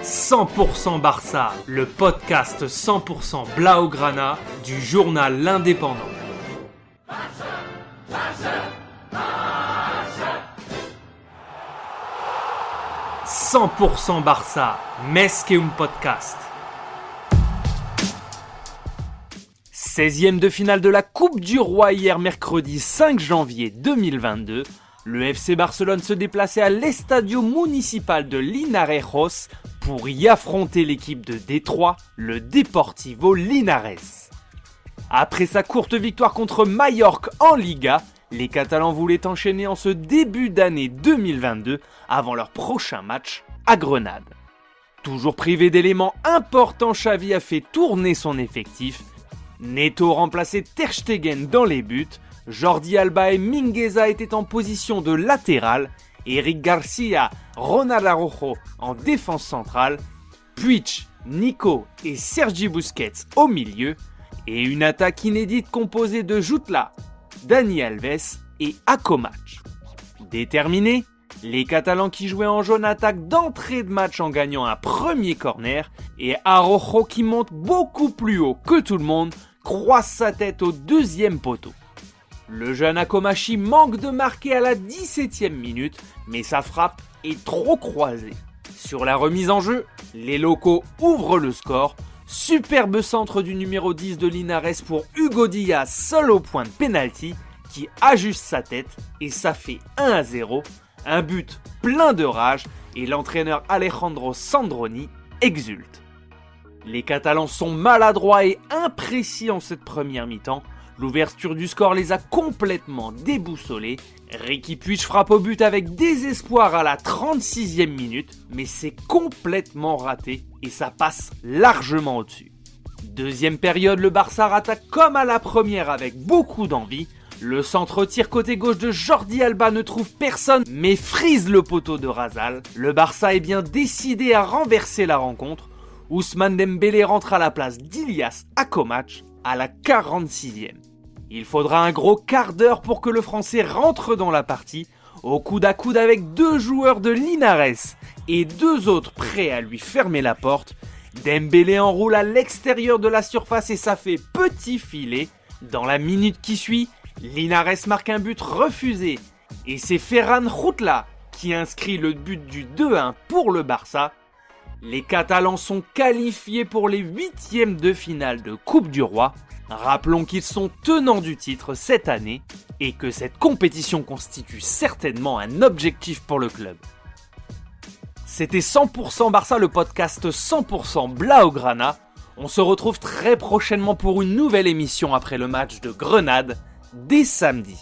100% Barça, le podcast 100% Blaugrana du journal L'Indépendant. 100% Barça, més que un podcast. 16e de finale de la Coupe du Roi hier mercredi 5 janvier 2022. Le FC Barcelone se déplaçait à l'Estadio Municipal de Linares pour y affronter l'équipe de Détroit, le Deportivo Linares. Après sa courte victoire contre Mallorca en Liga, les Catalans voulaient enchaîner en ce début d'année 2022 avant leur prochain match à Grenade. Toujours privé d'éléments importants, Xavi a fait tourner son effectif. Neto remplaçait Ter Stegen dans les buts, Jordi Alba et Mingueza étaient en position de latéral, Eric Garcia, Ronald Araujo en défense centrale, Puig, Nico et Sergi Busquets au milieu, et une attaque inédite composée de Jutla, Dani Alves et Akomac. Déterminés, les Catalans qui jouaient en jaune attaquent d'entrée de match en gagnant un premier corner, et Araujo qui monte beaucoup plus haut que tout le monde croise sa tête au deuxième poteau. Le jeune Akomachi manque de marquer à la 17e minute, mais sa frappe est trop croisée. Sur la remise en jeu, les locaux ouvrent le score. Superbe centre du numéro 10 de Linares pour Hugo Díaz, seul au point de pénalty, qui ajuste sa tête et ça fait 1-0. Un but plein de rage et l'entraîneur Alejandro Sandroni exulte. Les Catalans sont maladroits et imprécis en cette première mi-temps. L'ouverture du score les a complètement déboussolés. Riqui Puig frappe au but avec désespoir à la 36e minute, mais c'est complètement raté et ça passe largement au-dessus. Deuxième période, le Barça rattaque comme à la première avec beaucoup d'envie. Le centre-tir côté gauche de Jordi Alba ne trouve personne, mais frise le poteau de Razal. Le Barça est bien décidé à renverser la rencontre. Ousmane Dembélé rentre à la place d'Ilias Akomac à la 46e. Il faudra un gros quart d'heure pour que le Français rentre dans la partie, au coude à coude avec deux joueurs de Linares et deux autres prêts à lui fermer la porte. Dembélé enroule à l'extérieur de la surface et ça fait petit filet. Dans la minute qui suit, Linares marque un but refusé et c'est Ferran Jutla qui inscrit le but du 2-1 pour le Barça. Les Catalans sont qualifiés pour les 8e de finale de Coupe du Roi. Rappelons qu'ils sont tenants du titre cette année et que cette compétition constitue certainement un objectif pour le club. C'était 100% Barça, le podcast 100% Blaugrana. On se retrouve très prochainement pour une nouvelle émission après le match de Grenade dès samedi.